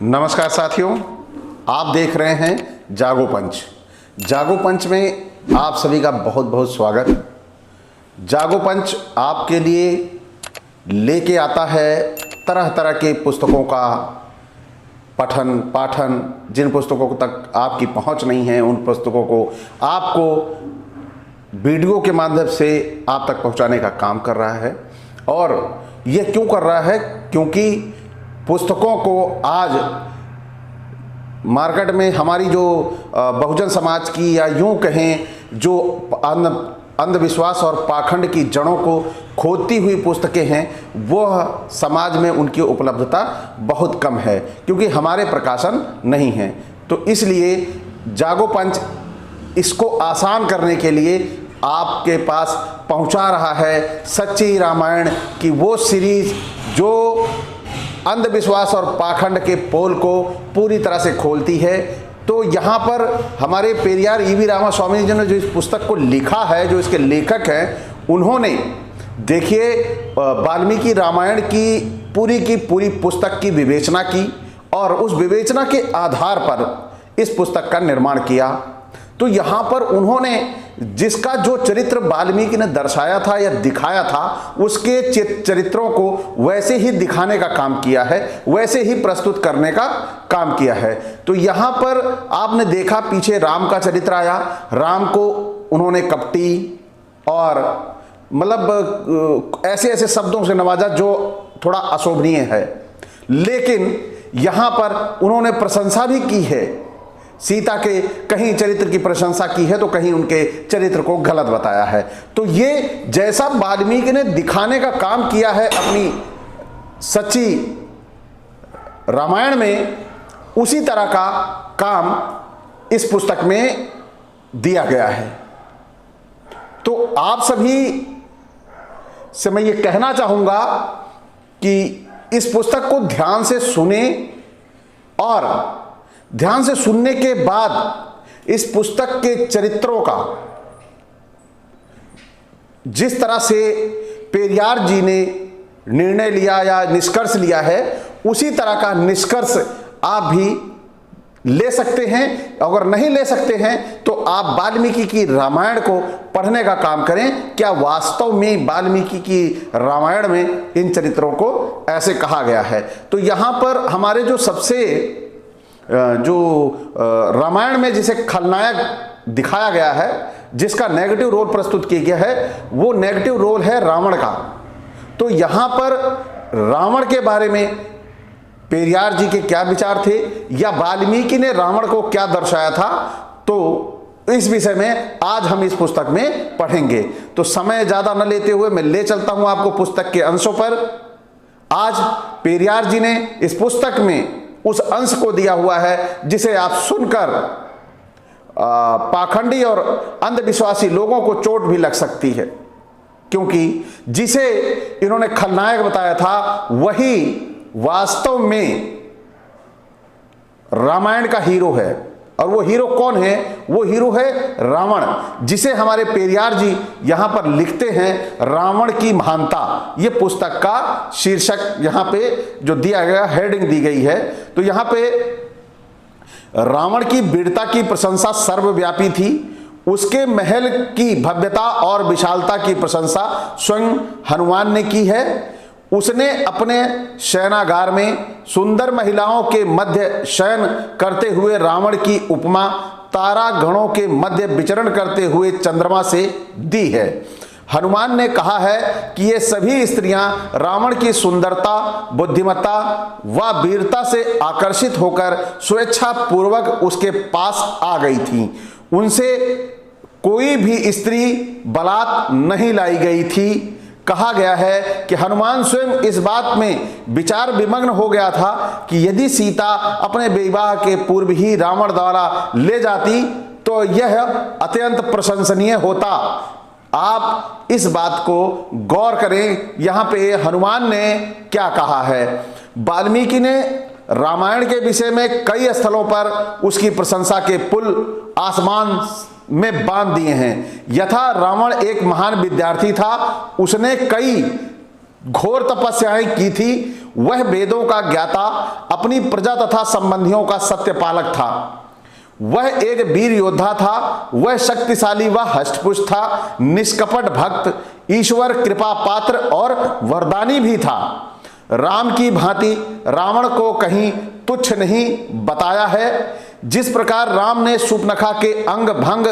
नमस्कार साथियों, आप देख रहे हैं जागो पंच। जागो पंच में आप सभी का बहुत बहुत स्वागत। जागो पंच आपके लिए लेके आता है तरह तरह के पुस्तकों का पठन पाठन। जिन पुस्तकों तक आपकी पहुंच नहीं है उन पुस्तकों को आपको वीडियो के माध्यम से आप तक पहुंचाने का काम कर रहा है। और यह क्यों कर रहा है? क्योंकि पुस्तकों को आज मार्केट में हमारी जो बहुजन समाज की या यूं कहें जो अंधविश्वास और पाखंड की जड़ों को खोदती हुई पुस्तकें हैं, वह समाज में उनकी उपलब्धता बहुत कम है क्योंकि हमारे प्रकाशन नहीं हैं। तो इसलिए जागो पंच इसको आसान करने के लिए आपके पास पहुंचा रहा है सच्ची रामायण की वो सीरीज जो अंधविश्वास और पाखंड के पोल को पूरी तरह से खोलती है। तो यहाँ पर हमारे पेरियार ईवी रामास्वामी जी ने जो इस पुस्तक को लिखा है, जो इसके लेखक हैं, उन्होंने देखिए वाल्मीकि रामायण की पूरी पुस्तक की विवेचना की और उस विवेचना के आधार पर इस पुस्तक का निर्माण किया। तो यहाँ पर उन्होंने जिसका जो चरित्र वाल्मीकि ने दर्शाया था या दिखाया था, उसके चरित्रों को वैसे ही दिखाने का काम किया है, वैसे ही प्रस्तुत करने का काम किया है। तो यहाँ पर आपने देखा पीछे राम का चरित्र आया। राम को उन्होंने कपटी और मतलब ऐसे शब्दों से नवाजा जो थोड़ा अशोभनीय है, लेकिन यहाँ पर उन्होंने प्रशंसा भी की है। सीता के कहीं चरित्र की प्रशंसा की है तो कहीं उनके चरित्र को गलत बताया है। तो ये जैसा वाल्मीकि ने दिखाने का काम किया है अपनी सच्ची रामायण में, उसी तरह का काम इस पुस्तक में दिया गया है। तो आप सभी से मैं ये कहना चाहूंगा कि इस पुस्तक को ध्यान से सुने और ध्यान से सुनने के बाद इस पुस्तक के चरित्रों का जिस तरह से पेरियार जी ने निर्णय लिया या निष्कर्ष लिया है, उसी तरह का निष्कर्ष आप भी ले सकते हैं। अगर नहीं ले सकते हैं तो आप वाल्मीकि की रामायण को पढ़ने का काम करें। क्या वास्तव में वाल्मीकि की रामायण में इन चरित्रों को ऐसे कहा गया है? तो यहां पर हमारे जो सबसे रामायण में जिसे खलनायक दिखाया गया है, जिसका नेगेटिव रोल प्रस्तुत किया गया है, वो नेगेटिव रोल है रावण का। तो यहां पर रावण के बारे में पेरियार जी के क्या विचार थे या वाल्मीकि ने रावण को क्या दर्शाया था, तो इस विषय में आज हम इस पुस्तक में पढ़ेंगे। तो समय ज्यादा न लेते हुए मैं ले चलता हूं आपको पुस्तक के अंशों पर। आज पेरियार जी ने इस पुस्तक में उस अंश को दिया हुआ है जिसे आप सुनकर पाखंडी और अंधविश्वासी लोगों को चोट भी लग सकती है, क्योंकि जिसे इन्होंने खलनायक बताया था वही वास्तव में रामायण का हीरो है। और वो हीरो कौन है? वो हीरो है रावण, जिसे हमारे पेरियार जी यहां पर लिखते हैं रावण की महानता। ये पुस्तक का शीर्षक यहां पे जो दिया गया, हेडिंग दी गई है। तो यहां पे रावण की वीरता की प्रशंसा सर्वव्यापी थी। उसके महल की भव्यता और विशालता की प्रशंसा स्वयं हनुमान ने की है। उसने अपने शयनागार में सुंदर महिलाओं के मध्य शयन करते हुए रावण की उपमा तारा गणों के मध्य विचरण करते हुए चंद्रमा से दी है। हनुमान ने कहा है कि ये सभी स्त्रियां रावण की सुंदरता, बुद्धिमत्ता व वीरता से आकर्षित होकर स्वेच्छा पूर्वक उसके पास आ गई थीं। उनसे कोई भी स्त्री बलात् नहीं लाई गई थी। कहा गया है कि हनुमान स्वयं इस बात में विचार विमग्न हो गया था कि यदि सीता अपने विवाह के पूर्व ही रावण द्वारा ले जाती तो यह अत्यंत प्रशंसनीय होता। आप इस बात को गौर करें, यहाँ पे हनुमान ने क्या कहा है। वाल्मीकि ने रामायण के विषय में कई स्थलों पर उसकी प्रशंसा के पुल आसमान में बांध दिए हैं। यथा रावण एक महान विद्यार्थी था, उसने कई घोर तपस्याएं की थी, वह वेदों का ज्ञाता, अपनी प्रजा तथा संबंधियों का सत्यपालक था। वह एक वीर योद्धा था, वह शक्तिशाली व हष्टपुष्ट था, निष्कपट भक्त, ईश्वर कृपा पात्र और वरदानी भी था। राम की भांति रावण को कहीं तुच्छ नहीं बताया है। जिस प्रकार राम ने शूर्पणखा के अंग भंग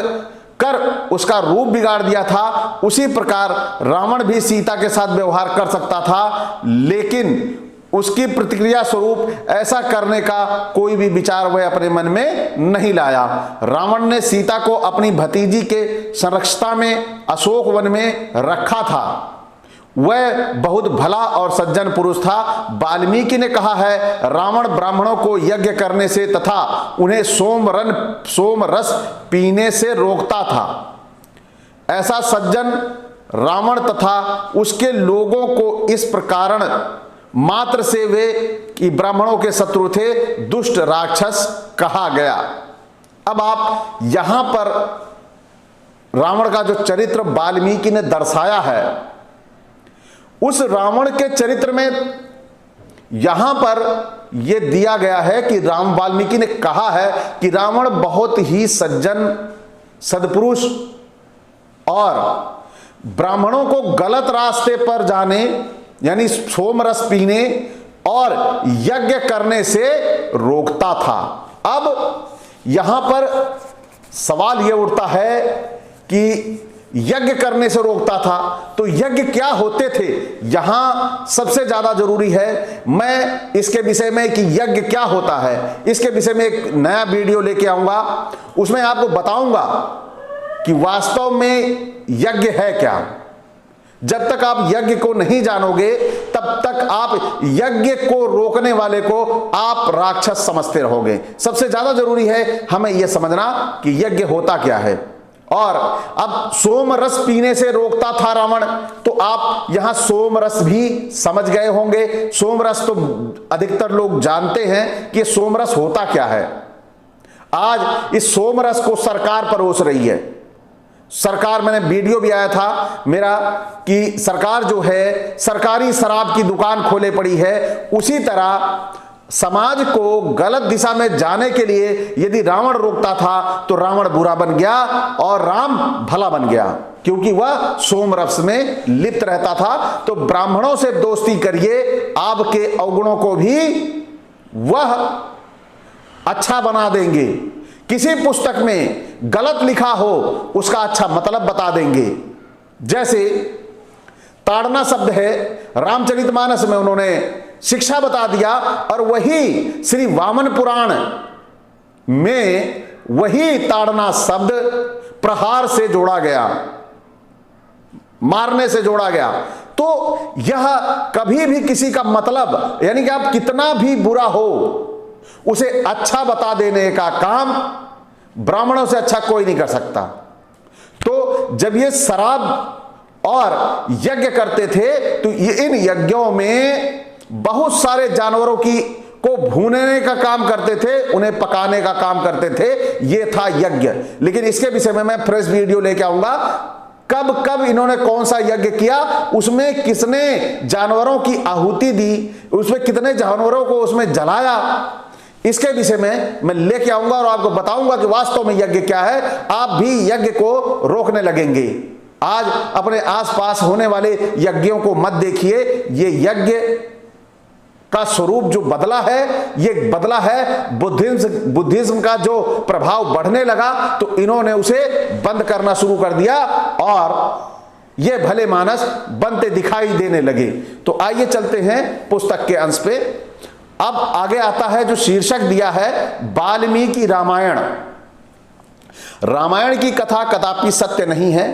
कर उसका रूप बिगाड़ दिया था, उसी प्रकार रावण भी सीता के साथ व्यवहार कर सकता था, लेकिन उसकी प्रतिक्रिया स्वरूप ऐसा करने का कोई भी विचार वह अपने मन में नहीं लाया। रावण ने सीता को अपनी भतीजी के संरक्षता में अशोक वन में रखा था। वह बहुत भला और सज्जन पुरुष था। वाल्मीकि ने कहा है, रावण ब्राह्मणों को यज्ञ करने से तथा उन्हें सोम रस पीने से रोकता था। ऐसा सज्जन रावण तथा उसके लोगों को इस प्रकार मात्र से वे कि ब्राह्मणों के शत्रु थे, दुष्ट राक्षस कहा गया। अब आप यहां पर रावण का जो चरित्र वाल्मीकि ने दर्शाया है, उस रावण के चरित्र में यहां पर यह दिया गया है कि वाल्मीकि ने कहा है कि रावण बहुत ही सज्जन सद्पुरुष और ब्राह्मणों को गलत रास्ते पर जाने यानी सोमरस पीने और यज्ञ करने से रोकता था। अब यहां पर सवाल यह उठता है कि यज्ञ करने से रोकता था, तो यज्ञ क्या होते थे? यहां सबसे ज्यादा जरूरी है, मैं इसके विषय में कि यज्ञ क्या होता है, इसके विषय में एक नया वीडियो लेके आऊंगा। उसमें आपको बताऊंगा कि वास्तव में यज्ञ है क्या। जब तक आप यज्ञ को नहीं जानोगे, तब तक आप यज्ञ को रोकने वाले को आप राक्षस समझते रहोगे। सबसे ज्यादा जरूरी है हमें यह समझना कि यज्ञ होता क्या है। और अब सोम रस पीने से रोकता था रावण, तो आप यहां सोम रस भी समझ गए होंगे। सोम रस तो अधिकतर लोग जानते हैं कि सोम रस होता क्या है। आज इस सोम रस को सरकार परोस रही है। सरकार, मैंने वीडियो भी आया था मेरा कि सरकार जो है सरकारी शराब की दुकान खोले पड़ी है। उसी तरह समाज को गलत दिशा में जाने के लिए यदि रावण रोकता था तो रावण बुरा बन गया और राम भला बन गया, क्योंकि वह सोमरस में लिप्त रहता था। तो ब्राह्मणों से दोस्ती करिए, आपके अवगुणों को भी वह अच्छा बना देंगे। किसी पुस्तक में गलत लिखा हो उसका अच्छा मतलब बता देंगे। जैसे ताड़ना शब्द है, रामचरितमानस में उन्होंने शिक्षा बता दिया, और वही श्री वामन पुराण में वही ताड़ना शब्द प्रहार से जोड़ा गया, मारने से जोड़ा गया। तो यह कभी भी किसी का मतलब, यानी कि आप कितना भी बुरा हो उसे अच्छा बता देने का काम ब्राह्मणों से अच्छा कोई नहीं कर सकता। तो जब ये शराब और यज्ञ करते थे तो इन यज्ञों में बहुत सारे जानवरों को भूनने का काम करते थे, उन्हें पकाने का काम करते थे। ये था यज्ञ। लेकिन इसके विषय में मैं फ्रेश वीडियो लेके आऊंगा। कब कब इन्होंने कौन सा यज्ञ किया, उसमें किसने जानवरों की आहुति दी, उसमें कितने जानवरों को उसमें जलाया, इसके विषय में मैं लेके आऊंगा और आपको बताऊंगा कि वास्तव में यज्ञ क्या है। आप भी यज्ञ को रोकने लगेंगे। आज अपने आसपास होने वाले यज्ञों को मत देखिए। ये यज्ञ का स्वरूप जो बदला है, ये बदला है बुद्धिज्म का जो प्रभाव बढ़ने लगा, तो इन्होंने उसे बंद करना शुरू कर दिया और ये भले मानस बनते दिखाई देने लगे। तो आइए चलते हैं पुस्तक के अंश पे। अब आगे आता है जो शीर्षक दिया है वाल्मीकि रामायण। रामायण की कथा कदापि सत्य नहीं है।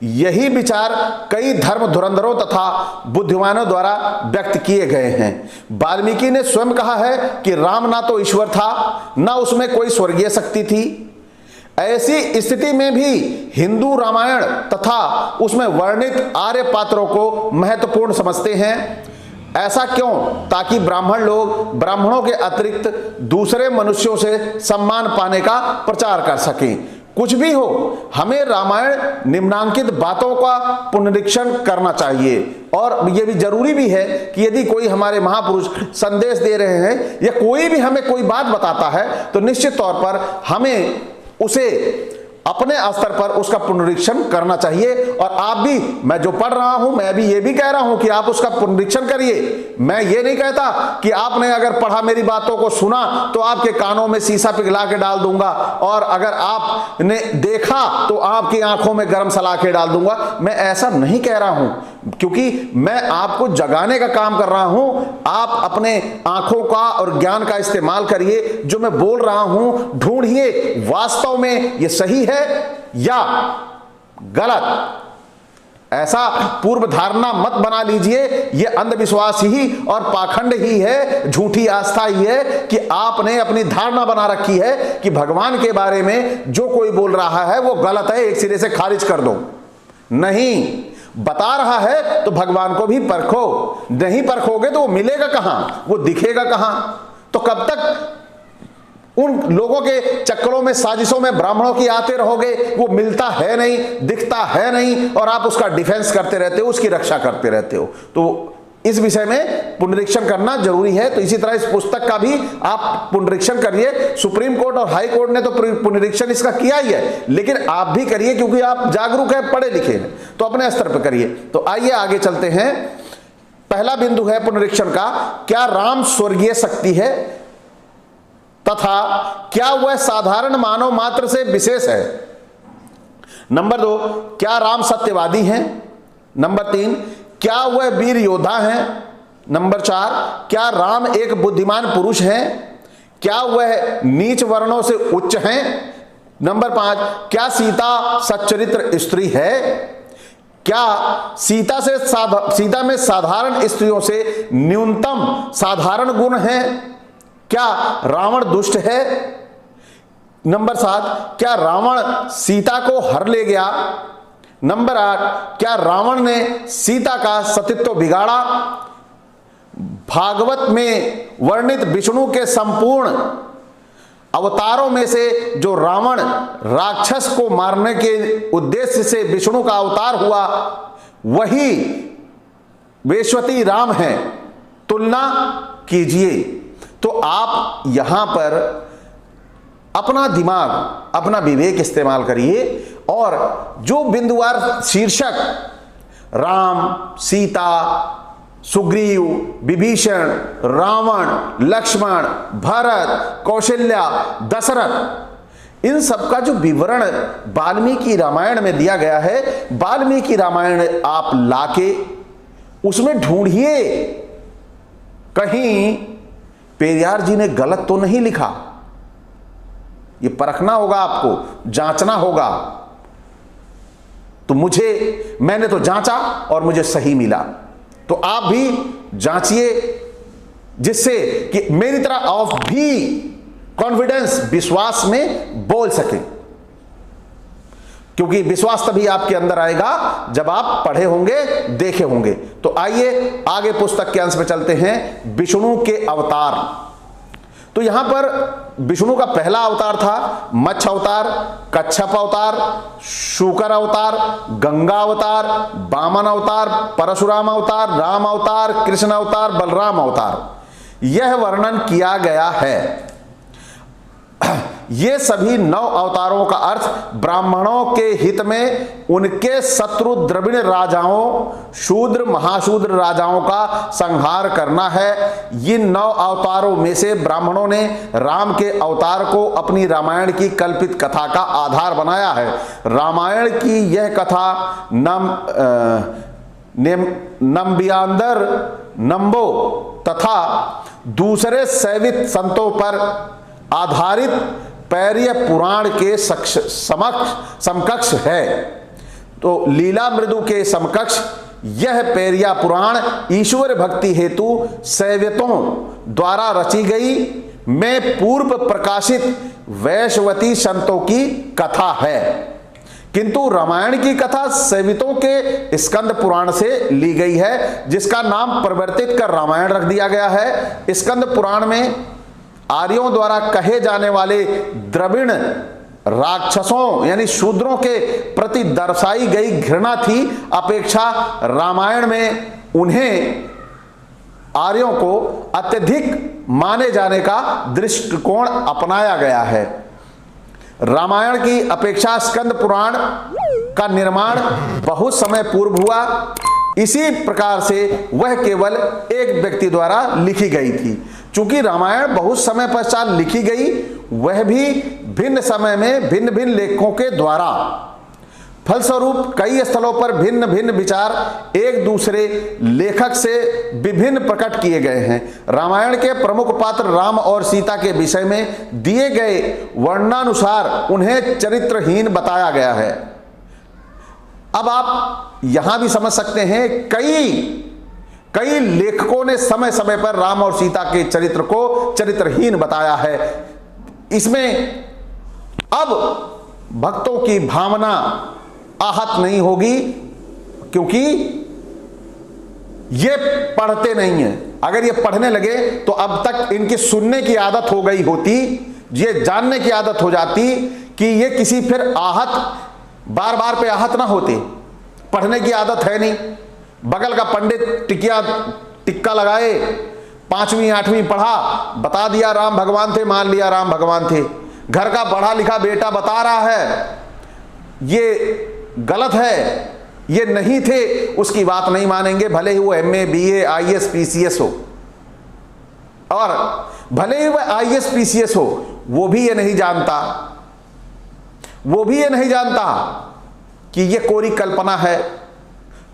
यही विचार कई धर्म धुरंधरों तथा बुद्धिमानों द्वारा व्यक्त किए गए हैं। वाल्मीकि ने स्वयं कहा है कि राम ना तो ईश्वर था, ना उसमें कोई स्वर्गीय शक्ति थी। ऐसी स्थिति में भी हिंदू रामायण तथा उसमें वर्णित आर्य पात्रों को महत्वपूर्ण समझते हैं। ऐसा क्यों? ताकि ब्राह्मण लोग ब्राह्मणों के अतिरिक्त दूसरे मनुष्यों से सम्मान पाने का प्रचार कर सकें। कुछ भी हो, हमें रामायण निम्नांकित बातों का पुनरीक्षण करना चाहिए। और यह भी जरूरी भी है कि यदि कोई हमारे महापुरुष संदेश दे रहे हैं या कोई भी हमें कोई बात बताता है तो निश्चित तौर पर हमें उसे अपने स्तर पर उसका पुनरीक्षण करना चाहिए। और आप भी, मैं जो पढ़ रहा हूं, मैं भी ये भी कह रहा हूं कि आप उसका पुनरीक्षण करिए। मैं ये नहीं कहता कि आपने अगर पढ़ा, मेरी बातों को सुना, तो आपके कानों में शीशा पिघला के डाल दूंगा, और अगर आपने देखा तो आपकी आंखों में गर्म सला के डाल दूंगा। मैं ऐसा नहीं कह रहा हूं, क्योंकि मैं आपको जगाने का काम कर रहा हूं। आप अपने आंखों का और ज्ञान का इस्तेमाल करिए। जो मैं बोल रहा हूं, ढूंढिए वास्तव में ये सही है या गलत। ऐसा पूर्व धारणा मत बना लीजिए, ये अंधविश्वास ही और पाखंड ही है, झूठी आस्था ही है कि आपने अपनी धारणा बना रखी है कि भगवान के बारे में जो कोई बोल रहा है वो गलत है, एक सिरे से खारिज कर दो। नहीं, बता रहा है तो भगवान को भी परखो। नहीं परखोगे तो वो मिलेगा कहां, वो दिखेगा कहां? तो कब तक उन लोगों के चक्करों में, साजिशों में ब्राह्मणों की आते रहोगे? वो मिलता है नहीं, दिखता है नहीं, और आप उसका डिफेंस करते रहते हो, उसकी रक्षा करते रहते हो। तो इस विषय में पुनरीक्षण करना जरूरी है। तो इसी तरह इस पुस्तक का भी आप पुनरीक्षण करिए। सुप्रीम कोर्ट और हाई कोर्ट ने तो पुनरीक्षण इसका किया ही है, लेकिन आप भी करिए, क्योंकि आप जागरूक हैं, पढ़े लिखे हैं, तो अपने स्तर पर करिए। तो आइए आगे चलते हैं। पहला बिंदु है पुनरीक्षण का, क्या राम स्वर्गीय शक्ति है तथा क्या वह साधारण मानव मात्र से विशेष है? नंबर 2, क्या राम सत्यवादी हैं? नंबर 3, क्या वह वीर योद्धा हैं? नंबर 4, क्या राम एक बुद्धिमान पुरुष हैं? क्या वह नीच वर्णों से उच्च हैं? नंबर 5, क्या सीता सच्चरित्र स्त्री है? क्या सीता में साधारण स्त्रियों से न्यूनतम साधारण गुण हैं? क्या रावण दुष्ट है? नंबर 7, क्या रावण सीता को हर ले गया? नंबर 8, क्या रावण ने सीता का सतीत्व बिगाड़ा? भागवत में वर्णित विष्णु के संपूर्ण अवतारों में से जो रावण राक्षस को मारने के उद्देश्य से विष्णु का अवतार हुआ, वही वेश्वती राम है। तुलना कीजिए। तो आप यहां पर अपना दिमाग, अपना विवेक इस्तेमाल करिए, और जो बिंदुवार शीर्षक राम, सीता, सुग्रीव, विभीषण, रावण, लक्ष्मण, भरत, कौशल्या, दशरथ, इन सब का जो विवरण वाल्मीकि रामायण में दिया गया है, वाल्मीकि रामायण आप लाके उसमें ढूंढिए कहीं पेरियार जी ने गलत तो नहीं लिखा। ये परखना होगा, आपको जांचना होगा। तो मैंने तो जांचा और मुझे सही मिला, तो आप भी जांचिए, जिससे कि मेरी तरह आप भी कॉन्फिडेंस, विश्वास में बोल सकें। क्योंकि विश्वास तभी आपके अंदर आएगा जब आप पढ़े होंगे, देखे होंगे। तो आइए आगे पुस्तक के अंश में चलते हैं, विष्णु के अवतार। तो यहां पर विष्णु का पहला अवतार था मत्स्य अवतार, कच्छप अवतार, शूकर अवतार, गंगा अवतार, वामन अवतार, परशुराम अवतार, राम अवतार, कृष्ण अवतार, बलराम अवतार। यह वर्णन किया गया है। ये सभी 9 अवतारों का अर्थ ब्राह्मणों के हित में उनके शत्रु द्रविड़ राजाओं, शूद्र महाशूद्र राजाओं का संहार करना है। इन 9 अवतारों में से ब्राह्मणों ने राम के अवतार को अपनी रामायण की कल्पित कथा का आधार बनाया है। रामायण की यह कथा नम्बियांदर, नंबो तथा दूसरे शैवित संतों पर आधारित पैर्य पुराण के समकक्ष है। तो लीला मृदु के समकक्ष यह पैर्या पुराण ईश्वर भक्ति हेतु शैवतों द्वारा रची गई में पूर्व प्रकाशित वैश्वती संतों की कथा है। किंतु रामायण की कथा शैवितों के स्कंद पुराण से ली गई है, जिसका नाम परिवर्तित कर रामायण रख दिया गया है। स्कंद पुराण में आर्यों द्वारा कहे जाने वाले द्रविड़ राक्षसों यानी शूद्रों के प्रति दर्शाई गई घृणा थी, अपेक्षा रामायण में उन्हें आर्यों को अत्यधिक माने जाने का दृष्टिकोण अपनाया गया है। रामायण की अपेक्षा स्कंद पुराण का निर्माण बहुत समय पूर्व हुआ। इसी प्रकार से वह केवल एक व्यक्ति द्वारा लिखी गई थी। चूंकि रामायण बहुत समय पश्चात लिखी गई, वह भी भिन्न समय में भिन्न भिन्न लेखकों के द्वारा, फलस्वरूप कई स्थलों पर भिन्न भिन्न विचार एक दूसरे लेखक से विभिन्न प्रकट किए गए हैं। रामायण के प्रमुख पात्र राम और सीता के विषय में दिए गए वर्णनानुसार उन्हें चरित्रहीन बताया गया है। अब आप यहां भी समझ सकते हैं, कई लेखकों ने समय समय पर राम और सीता के चरित्र को चरित्रहीन बताया है। इसमें अब भक्तों की भावना आहत नहीं होगी, क्योंकि ये पढ़ते नहीं हैं। अगर ये पढ़ने लगे तो अब तक इनकी सुनने की आदत हो गई होती, ये जानने की आदत हो जाती कि ये किसी फिर आहत बार बार पे आहत ना होते। पढ़ने की आदत है नहीं। बगल का पंडित टिक्का लगाए, 5वीं 8वीं पढ़ा, बता दिया राम भगवान थे, मान लिया राम भगवान थे। घर का पढ़ा लिखा बेटा बता रहा है ये गलत है, ये नहीं थे, उसकी बात नहीं मानेंगे, भले ही वो MA BA IAS PCS हो, और भले ही वह IAS PCS हो, वो भी ये नहीं जानता कि ये कोरी कल्पना है।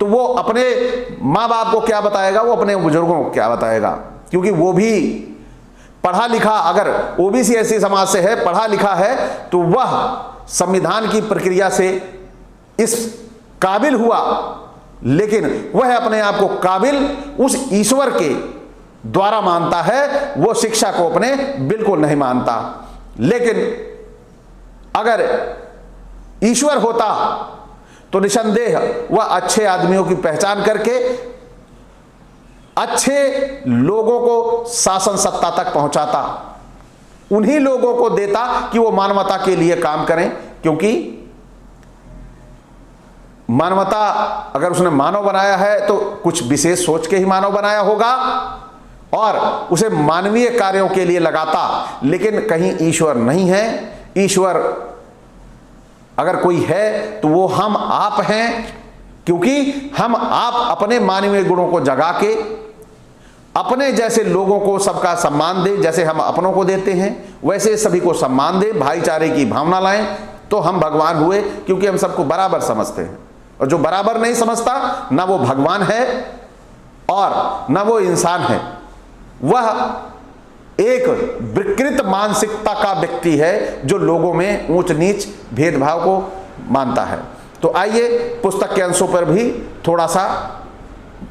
तो वो अपने माँ बाप को क्या बताएगा, वो अपने बुजुर्गों को क्या बताएगा, क्योंकि वो भी पढ़ा लिखा, अगर OBC ऐसी समाज से है, पढ़ा लिखा है, तो वह संविधान की प्रक्रिया से इस काबिल हुआ, लेकिन वह अपने आप को काबिल उस ईश्वर के द्वारा मानता है, वो शिक्षा को अपने बिल्कुल नहीं मानता। लेकिन अगर ईश्वर होता तो निसंदेह वह अच्छे आदमियों की पहचान करके अच्छे लोगों को शासन सत्ता तक पहुंचाता, उन्हीं लोगों को देता कि वो मानवता के लिए काम करें। क्योंकि मानवता, अगर उसने मानव बनाया है तो कुछ विशेष सोच के ही मानव बनाया होगा और उसे मानवीय कार्यों के लिए लगाता। लेकिन कहीं ईश्वर नहीं है। ईश्वर अगर कोई है तो वो हम आप हैं, क्योंकि हम आप अपने मानवीय गुणों को जगा के अपने जैसे लोगों को सबका सम्मान दें, जैसे हम अपनों को देते हैं वैसे सभी को सम्मान दें, भाईचारे की भावना लाएं, तो हम भगवान हुए। क्योंकि हम सबको बराबर समझते हैं, और जो बराबर नहीं समझता ना वो भगवान है और ना वो इंसान है, वह एक विकृत मानसिकता का व्यक्ति है जो लोगों में ऊंच नीच भेदभाव को मानता है। तो आइए पुस्तक के अंशों पर भी थोड़ा सा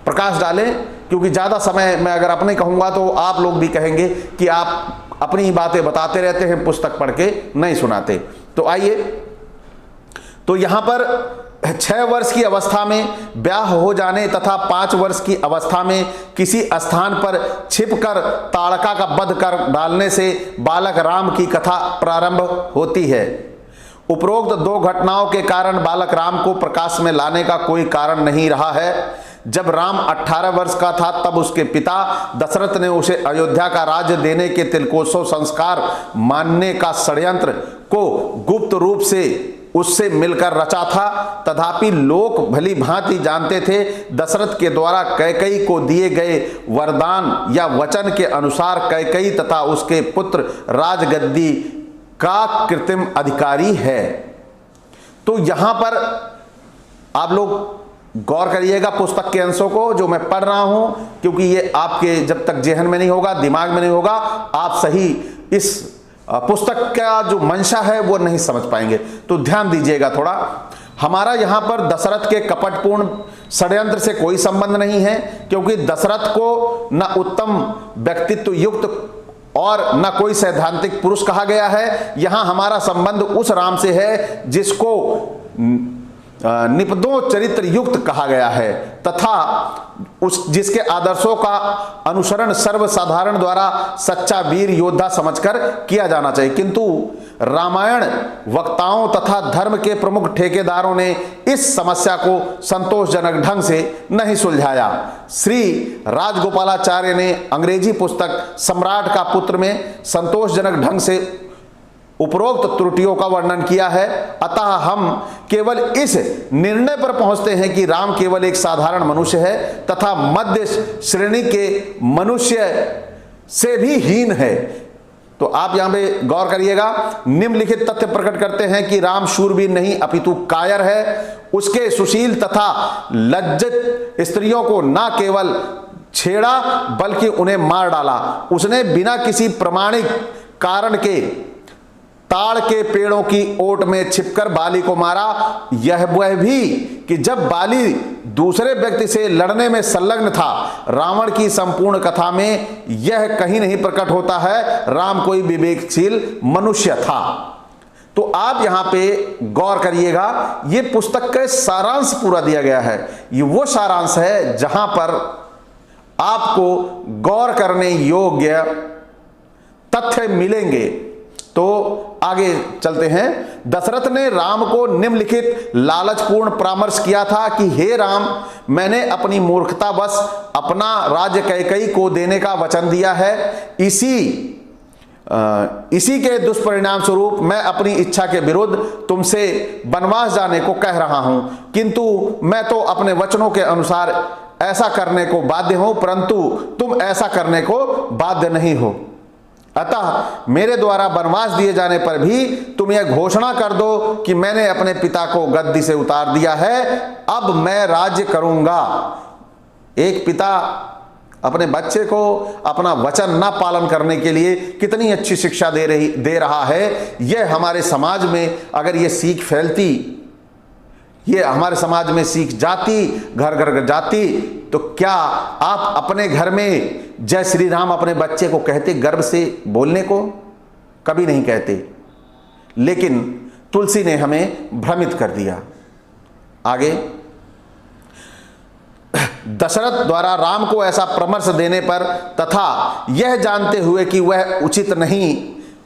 प्रकाश डालें, क्योंकि ज़्यादा समय मैं अगर अपने कहूँगा तो आप लोग भी कहेंगे कि आप अपनी ही बातें बताते रहते हैं, पुस्तक पढ़ के नहीं सुनाते। तो आइए, तो यहाँ पर 6 वर्ष की अवस्था में ब्याह हो जाने तथा 5 वर्ष की अवस्था में किसी स्थान पर छिपकर ताड़का का वध कर डालने से बालक राम की कथा प्रारंभ होती है। उपरोक्त 2 घटनाओं के कारण बालक राम को प्रकाश में लाने का कोई कारण नहीं रहा है। जब राम 18 वर्ष का था तब उसके पिता दशरथ ने उसे अयोध्या का राज्य देने के तिलकोत्सव संस्कार मानने का षड्यंत्र को गुप्त रूप से उससे मिलकर रचा था। तथापि लोग भली भांति जानते थे दशरथ के द्वारा कैकेयी को दिए गए वरदान या वचन के अनुसार कैकेयी तथा उसके पुत्र राजगद्दी का कृत्रिम अधिकारी है। तो यहां पर आप लोग गौर करिएगा पुस्तक के अंशों को जो मैं पढ़ रहा हूं, क्योंकि ये आपके जब तक जेहन में नहीं होगा, दिमाग में नहीं होगा, आप सही इस पुस्तक का जो मंशा है वो नहीं समझ पाएंगे। तो ध्यान दीजिएगा थोड़ा। हमारा यहाँ पर दशरथ के कपटपूर्ण षड्यंत्र से कोई संबंध नहीं है, क्योंकि दशरथ को न उत्तम व्यक्तित्व युक्त और न कोई सैद्धांतिक पुरुष कहा गया है। यहाँ हमारा संबंध उस राम से है जिसको निपदों चरित्र युक्त कहा गया है तथा उस जिसके आदर्शों का अनुसरण सर्वसाधारण द्वारा सच्चा वीर योद्धा समझकर किया जाना चाहिए। किंतु रामायण वक्ताओं तथा धर्म के प्रमुख ठेकेदारों ने इस समस्या को संतोषजनक ढंग से नहीं सुलझाया। श्री राजगोपालाचार्य ने अंग्रेजी पुस्तक सम्राट का पुत्र में संतोषजनक ढंग से उपरोक्त त्रुटियों का वर्णन किया है। अतः हम केवल इस निर्णय पर पहुंचते हैं कि राम केवल एक साधारण मनुष्य है तथा मध्य श्रेणी के मनुष्य से भी हीन है। तो आप यहां पे गौर करिएगा, निम्नलिखित तथ्य प्रकट करते हैं कि राम शूरवीर नहीं अपितु कायर है। उसके सुशील तथा लज्जित स्त्रियों को न केवल छेड़ा बल्कि उन्हें मार डाला। उसने बिना किसी प्रमाणिक कारण के ताड़ के पेड़ों की ओट में छिपकर बाली को मारा। यह वह भी कि जब बाली दूसरे व्यक्ति से लड़ने में संलग्न था। रावण की संपूर्ण कथा में यह कहीं नहीं प्रकट होता है राम कोई विवेकशील मनुष्य था। तो आप यहां पे गौर करिएगा, ये पुस्तक का सारांश पूरा दिया गया है। ये वो सारांश है जहां पर आपको गौर करने योग्य तथ्य मिलेंगे। तो आगे चलते हैं। दशरथ ने राम को निम्नलिखित लालचपूर्ण परामर्श किया था कि हे राम, मैंने अपनी मूर्खतावश अपना राज्य कैकेयी को देने का वचन दिया है। इसी के दुष्परिणाम स्वरूप मैं अपनी इच्छा के विरुद्ध तुमसे वनवास जाने को कह रहा हूं। किंतु मैं तो अपने वचनों के अनुसार ऐसा करने को बाध्य हूं, परंतु तुम ऐसा करने को बाध्य नहीं हो। अतः मेरे द्वारा वनवास दिए जाने पर भी तुम यह घोषणा कर दो कि मैंने अपने पिता को गद्दी से उतार दिया है, अब मैं राज्य करूंगा। एक पिता अपने बच्चे को अपना वचन ना पालन करने के लिए कितनी अच्छी शिक्षा दे रहा है। यह हमारे समाज में अगर ये सीख फैलती, ये हमारे समाज में सीख जाती, घर घर जाती, तो क्या आप अपने घर में जय श्री राम अपने बच्चे को कहते गर्व से बोलने को? कभी नहीं कहते। लेकिन तुलसी ने हमें भ्रमित कर दिया। आगे, दशरथ द्वारा राम को ऐसा परामर्श देने पर तथा यह जानते हुए कि वह उचित नहीं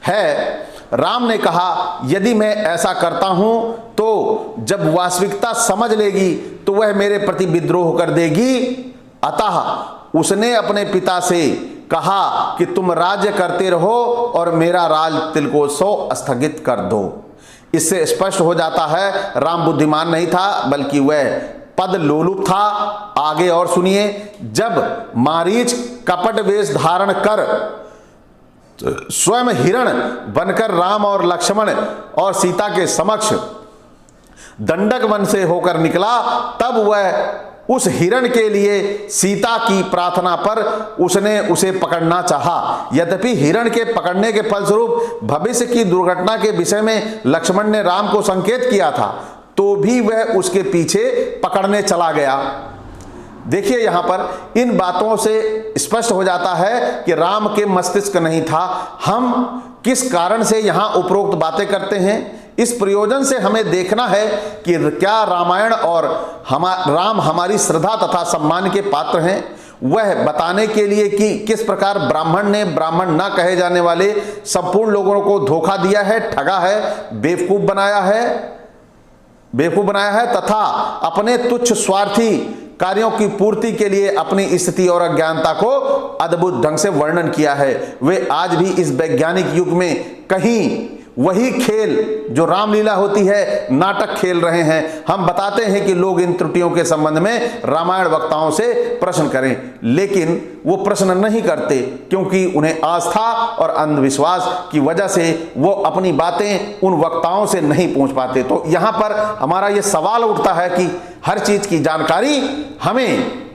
है, राम ने कहा, यदि मैं ऐसा करता हूं तो जब वास्तविकता समझ लेगी तो वह मेरे प्रति विद्रोह कर देगी। अतः उसने अपने पिता से कहा कि तुम राज्य करते रहो और मेरा राज तिलकोत्सव स्थगित कर दो। इससे स्पष्ट हो जाता है राम बुद्धिमान नहीं था बल्कि वह पद लोलुप था। आगे और सुनिए, जब मारीच कपट वेश धारण कर स्वयं हिरण बनकर राम और लक्ष्मण और सीता के समक्ष दंडक वन से होकर निकला, तब वह उस हिरण के लिए सीता की प्रार्थना पर उसने उसे पकड़ना चाहा। यद्यपि हिरण के पकड़ने के फलस्वरूप भविष्य की दुर्घटना के विषय में लक्ष्मण ने राम को संकेत किया था, तो भी वह उसके पीछे पकड़ने चला गया। देखिए, यहां पर इन बातों से स्पष्ट हो जाता है कि राम के मस्तिष्क नहीं था। हम किस कारण से यहां उपरोक्त बातें करते हैं, इस प्रयोजन से हमें देखना है कि क्या रामायण और राम हमारी श्रद्धा तथा सम्मान के पात्र हैं। वह बताने के लिए कि किस प्रकार ब्राह्मण ने ब्राह्मण न कहे जाने वाले संपूर्ण लोगों को धोखा दिया है, ठगा है, बेवकूफ बनाया है तथा अपने तुच्छ स्वार्थी कार्यों की पूर्ति के लिए अपनी स्थिति और अज्ञानता को अद्भुत ढंग से वर्णन किया है। वे आज भी इस वैज्ञानिक युग में कहीं वही खेल जो रामलीला होती है, नाटक खेल रहे हैं। हम बताते हैं कि लोग इन त्रुटियों के संबंध में रामायण वक्ताओं से प्रश्न करें, लेकिन वो प्रश्न नहीं करते क्योंकि उन्हें आस्था और अंधविश्वास की वजह से वो अपनी बातें उन वक्ताओं से नहीं पहुंच पाते। तो यहां पर हमारा ये सवाल उठता है कि हर चीज की जानकारी हमें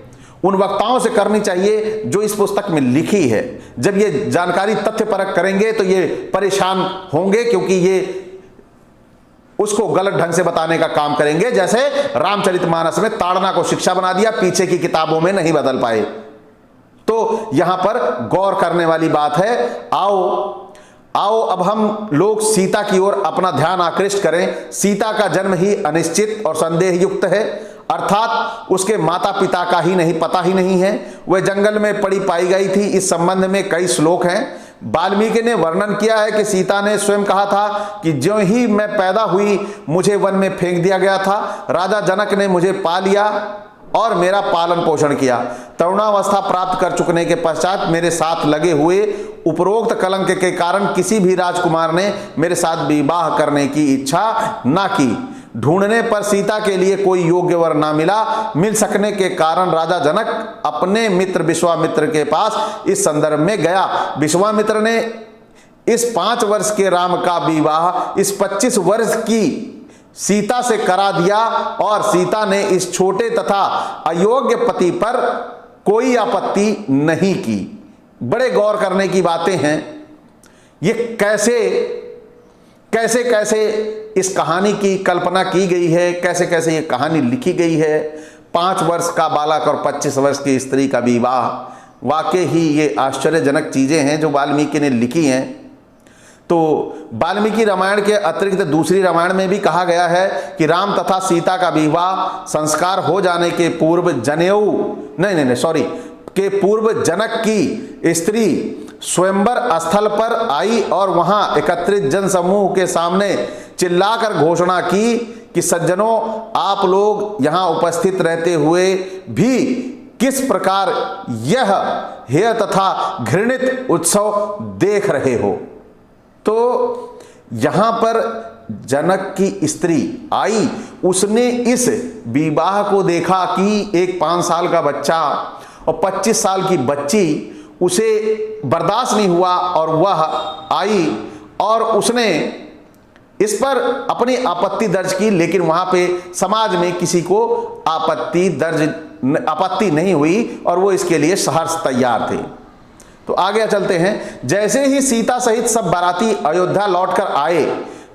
उन वक्ताओं से करनी चाहिए जो इस पुस्तक में लिखी है। जब ये जानकारी तथ्यपरक करेंगे तो ये परेशान होंगे, क्योंकि ये उसको गलत ढंग से बताने का काम करेंगे। जैसे रामचरितमानस में ताड़ना को शिक्षा बना दिया, पीछे की किताबों में नहीं बदल पाए। तो यहां पर गौर करने वाली बात है। आओ आओ अब हम लोग सीता की ओर अपना ध्यान आकृष्ट करें। सीता का जन्म ही अनिश्चित और संदेह युक्त है, अर्थात उसके माता पिता का ही नहीं पता ही नहीं है। वह जंगल में पड़ी पाई गई थी। इस संबंध में कई श्लोक हैं। वाल्मीकि ने वर्णन किया है कि सीता ने स्वयं कहा था कि ज्यों ही मैं पैदा हुई मुझे वन में फेंक दिया गया था। राजा जनक ने मुझे पा लिया और मेरा पालन पोषण किया। तरुणावस्था प्राप्त कर चुकने के पश्चात मेरे साथ लगे हुए उपरोक्त कलंक के कारण किसी भी राजकुमार ने मेरे साथ विवाह करने की इच्छा ना की। ढूंढने पर सीता के लिए कोई योग्य वर ना मिला। मिल सकने के कारण राजा जनक अपने मित्र विश्वामित्र के पास इस संदर्भ में गया। विश्वामित्र ने इस 5 वर्ष के राम का विवाह इस 25 वर्ष की सीता से करा दिया और सीता ने इस छोटे तथा अयोग्य पति पर कोई आपत्ति नहीं की। बड़े गौर करने की बातें हैं। ये कैसे कैसे कैसे इस कहानी की कल्पना की गई है, कैसे कैसे ये कहानी लिखी गई है। 5 वर्ष का बालक और 25 वर्ष की स्त्री का विवाह, वाकई ही ये आश्चर्यजनक चीजें हैं जो वाल्मीकि ने लिखी हैं। तो वाल्मीकि रामायण के अतिरिक्त दूसरी रामायण में भी कहा गया है कि राम तथा सीता का विवाह संस्कार हो जाने के पूर्व के पूर्व जनक की स्त्री स्वयंवर स्थल पर आई और वहां एकत्रित जन समूह के सामने चिल्लाकर घोषणा की कि सज्जनों, आप लोग यहां उपस्थित रहते हुए भी किस प्रकार यह हेय तथा घृणित उत्सव देख रहे हो। तो यहां पर जनक की स्त्री आई, उसने इस विवाह को देखा कि एक 5 साल का बच्चा और 25 साल की बच्ची, उसे बर्दाश्त नहीं हुआ और वह आई और उसने इस पर अपनी आपत्ति दर्ज की। लेकिन वहां पे समाज में किसी को आपत्ति नहीं हुई और वो इसके लिए सहर्ष तैयार थे। तो आगे चलते हैं। जैसे ही सीता सहित सब बाराती अयोध्या लौटकर आए,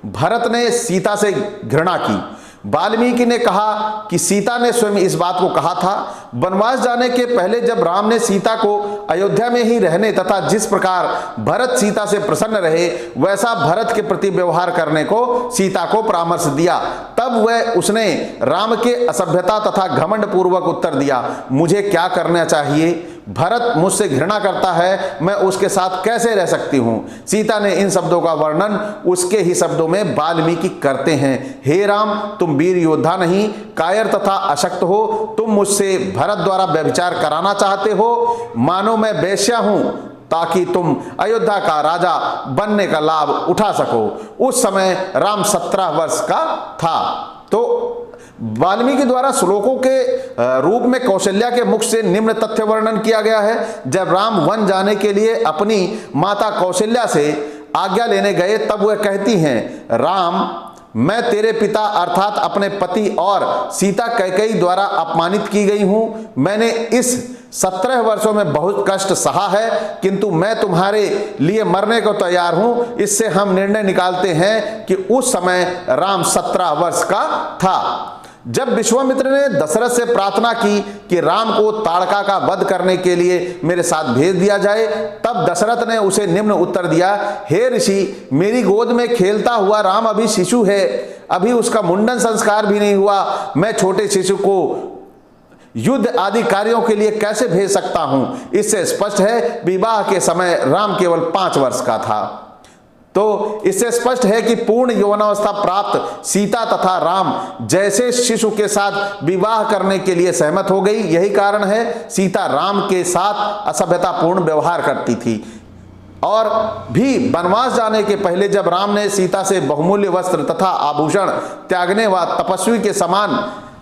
भरत ने सीता से घृणा की। वाल्मीकि ने कहा कि सीता ने स्वयं इस बात को कहा था। वनवास जाने के पहले जब राम ने सीता को अयोध्या में ही रहने तथा जिस प्रकार भरत सीता से प्रसन्न रहे, वैसा भरत के प्रति व्यवहार करने को सीता को परामर्श दिया। तब उसने राम के असभ्यता तथा घमंड पूर्वक उत्तर दिया, मुझे क्या करना चाहिए? भरत मुझसे घृणा करता है, मैं उसके साथ कैसे रह सकती हूं? सीता ने इन शब्दों का वर्णन उसके ही शब्दों में वाल्मीकि करते हैं। हे राम, तुम वीर योद्धा नहीं, कायर तथा अशक्त हो। तुम मुझसे भरत द्वारा व्यभिचार कराना चाहते हो, मानो मैं वेश्या हूं, ताकि तुम अयोध्या का राजा बनने का लाभ उठा सको। उस समय राम 17 वर्ष का था। तो वाल्मीकि द्वारा श्लोकों के रूप में कौशल्या के मुख से निम्न तथ्य वर्णन किया गया है। जब राम वन जाने के लिए अपनी माता कौशल्या से आज्ञा लेने गए, तब वह कहती हैं, राम, मैं तेरे पिता अर्थात अपने पति और सीता कैकेयी द्वारा अपमानित की गई हूं। मैंने इस 17 वर्षों में बहुत कष्ट सहा है, किंतु मैं तुम्हारे लिए मरने को तैयार हूं। इससे हम निर्णय निकालते हैं कि उस समय राम 17 वर्ष का था। जब विश्वामित्र ने दशरथ से प्रार्थना की कि राम को ताड़का का वध करने के लिए मेरे साथ भेज दिया जाए, तब दशरथ ने उसे निम्न उत्तर दिया, हे ऋषि, मेरी गोद में खेलता हुआ राम अभी शिशु है, अभी उसका मुंडन संस्कार भी नहीं हुआ। मैं छोटे शिशु को युद्ध आदि कार्यों के लिए कैसे भेज सकता हूं? इससे स्पष्ट है विवाह के समय राम केवल 5 वर्ष का था। तो इससे स्पष्ट है कि पूर्ण यौवनावस्था प्राप्त सीता तथा राम जैसे शिशु के साथ विवाह करने के लिए सहमत हो गई। यही कारण है सीता राम के साथ असभ्यतापूर्ण व्यवहार करती थी। और भी वनवास जाने के पहले जब राम ने सीता से बहुमूल्य वस्त्र तथा आभूषण त्यागने व तपस्वी के समान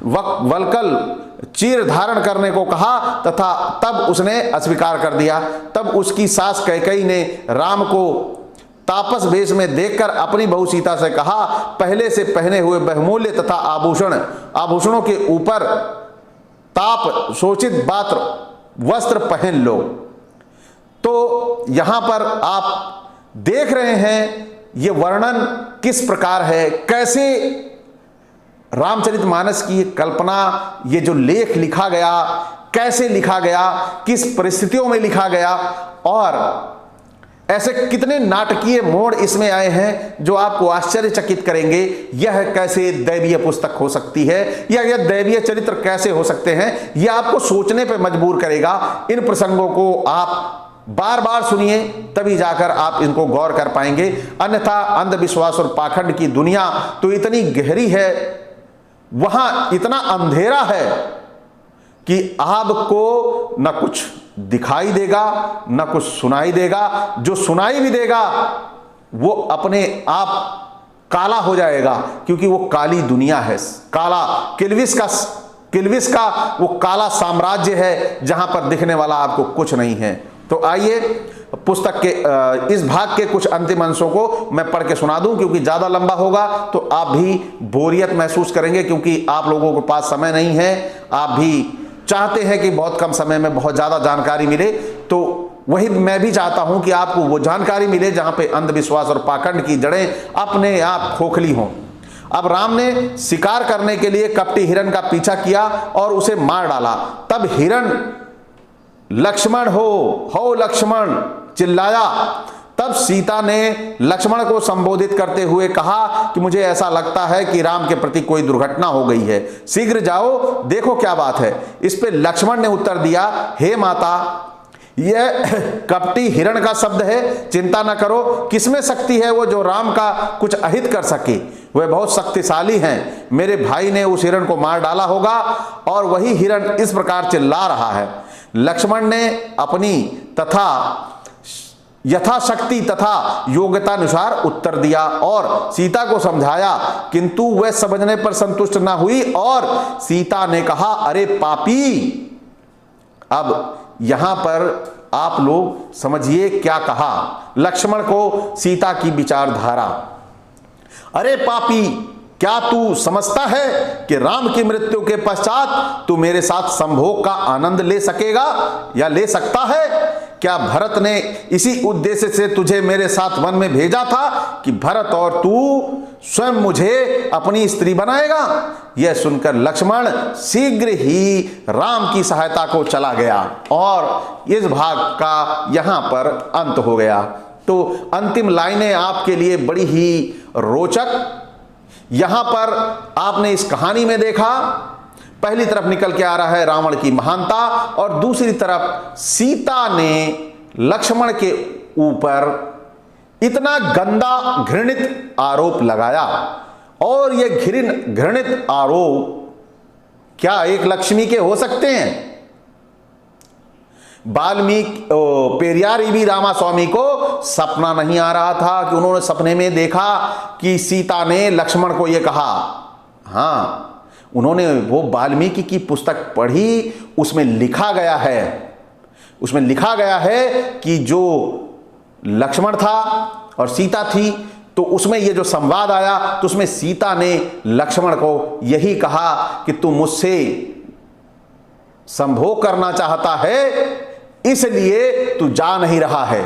वल्कल चीर धारण करने को कहा तथा तब उसने अस्वीकार कर दिया। तब उसकी सास कैकेयी ने राम को तापस वेश में देखकर अपनी बहू सीता से कहा, पहले से पहने हुए बहुमूल्य तथा आभूषणों के ऊपर ताप शोचित वस्त्र पहन लो। तो यहां पर आप देख रहे हैं ये वर्णन किस प्रकार है, कैसे रामचरितमानस की कल्पना, ये जो लेख लिखा गया, कैसे लिखा गया, किस परिस्थितियों में लिखा गया और ऐसे कितने नाटकीय मोड़ इसमें आए हैं जो आपको आश्चर्यचकित करेंगे। यह कैसे दैवीय पुस्तक हो सकती है, या यह दैवीय चरित्र कैसे हो सकते हैं, यह आपको सोचने पर मजबूर करेगा। इन प्रसंगों को आप बार बार सुनिए, तभी जाकर आप इनको गौर कर पाएंगे। अन्यथा अंधविश्वास और पाखंड की दुनिया तो इतनी गहरी है, वहां इतना अंधेरा है कि आपको न कुछ दिखाई देगा न कुछ सुनाई देगा। जो सुनाई भी देगा वो अपने आप काला हो जाएगा, क्योंकि वो काली दुनिया है। काला किल्विस का वो काला साम्राज्य है जहां पर दिखने वाला आपको कुछ नहीं है। तो आइए पुस्तक के इस भाग के कुछ अंतिम अंशों को मैं पढ़ के सुना दूं, क्योंकि ज्यादा लंबा होगा तो आप भी बोरियत महसूस करेंगे, क्योंकि आप लोगों के पास समय नहीं है। आप भी चाहते हैं कि बहुत कम समय में बहुत ज्यादा जानकारी मिले, तो वही मैं भी चाहता हूं कि आपको वो जानकारी मिले जहां पे अंधविश्वास और पाखंड की जड़ें अपने आप खोखली हों। अब राम ने शिकार करने के लिए कपटी हिरण का पीछा किया और उसे मार डाला। तब हिरण लक्ष्मण हो लक्ष्मण चिल्लाया। तब सीता ने लक्ष्मण को संबोधित करते हुए कहा कि मुझे ऐसा लगता है कि राम के प्रति कोई दुर्घटना हो गई है, शीघ्र जाओ देखो क्या बात है। इस पे लक्ष्मण ने उत्तर दिया, हे माता, यह कपटी हिरण का शब्द है, चिंता न करो। किसमें शक्ति है वो जो राम का कुछ अहित कर सके? वह बहुत शक्तिशाली हैं। मेरे भाई ने उस हिरण को मार डाला होगा और वही हिरण इस प्रकार चिल्ला रहा है। लक्ष्मण ने अपनी तथा यथाशक्ति तथा योग्यतानुसार उत्तर दिया और सीता को समझाया, किंतु वह समझने पर संतुष्ट न हुई और सीता ने कहा, अरे पापी। अब यहां पर आप लोग समझिए क्या कहा लक्ष्मण को सीता की विचारधारा। अरे पापी, क्या तू समझता है कि राम की मृत्यु के पश्चात तू मेरे साथ संभोग का आनंद ले सकेगा या ले सकता है? क्या भरत ने इसी उद्देश्य से तुझे मेरे साथ वन में भेजा था कि भरत और तू स्वयं मुझे अपनी स्त्री बनाएगा? यह सुनकर लक्ष्मण शीघ्र ही राम की सहायता को चला गया और इस भाग का यहां पर अंत हो गया। तो अंतिम लाइनें आपके लिए बड़ी ही रोचक। यहां पर आपने इस कहानी में देखा, पहली तरफ निकल के आ रहा है रावण की महानता और दूसरी तरफ सीता ने लक्ष्मण के ऊपर इतना गंदा घृणित आरोप लगाया। और ये घृणित आरोप क्या एक लक्ष्मी के हो सकते हैं? वाल्मीकि पेरियार ईवी रामास्वामी को सपना नहीं आ रहा था कि उन्होंने सपने में देखा कि सीता ने लक्ष्मण को यह कहा। हाँ, उन्होंने वो वाल्मीकि की पुस्तक पढ़ी, उसमें लिखा गया है कि जो लक्ष्मण था और सीता थी, तो उसमें ये जो संवाद आया तो उसमें सीता ने लक्ष्मण को यही कहा कि तू मुझसे संभोग करना चाहता है, इसलिए तू जा नहीं रहा है।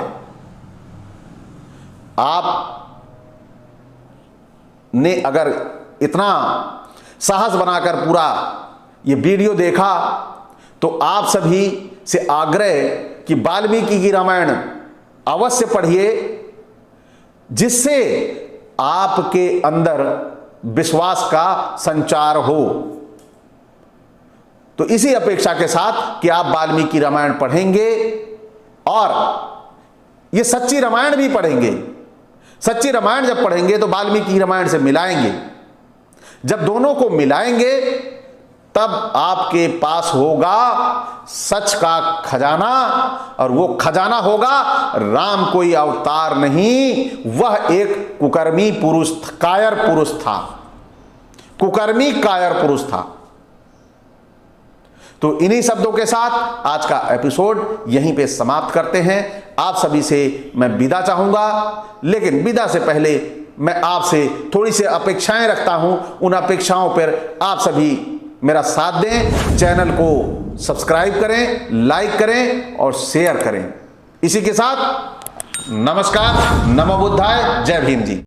आप ने अगर इतना साहस बनाकर पूरा ये वीडियो देखा तो आप सभी से आग्रह कि वाल्मीकि की रामायण अवश्य पढ़िए, जिससे आपके अंदर विश्वास का संचार हो। तो इसी अपेक्षा के साथ कि आप वाल्मीकि रामायण पढ़ेंगे और ये सच्ची रामायण भी पढ़ेंगे। सच्ची रामायण जब पढ़ेंगे तो वाल्मीकि रामायण से मिलाएंगे। जब दोनों को मिलाएंगे तब आपके पास होगा सच का खजाना, और वो खजाना होगा राम कोई अवतार नहीं, वह एक कुकर्मी पुरुष, कायर पुरुष था, कुकर्मी कायर पुरुष था। तो इन्हीं शब्दों के साथ आज का एपिसोड यहीं पे समाप्त करते हैं। आप सभी से मैं विदा चाहूंगा, लेकिन विदा से पहले मैं आपसे थोड़ी सी अपेक्षाएं रखता हूं। उन अपेक्षाओं पर आप सभी मेरा साथ दें, चैनल को सब्सक्राइब करें, लाइक करें और शेयर करें। इसी के साथ नमस्कार, नमो बुद्धाय, जय भीम जी।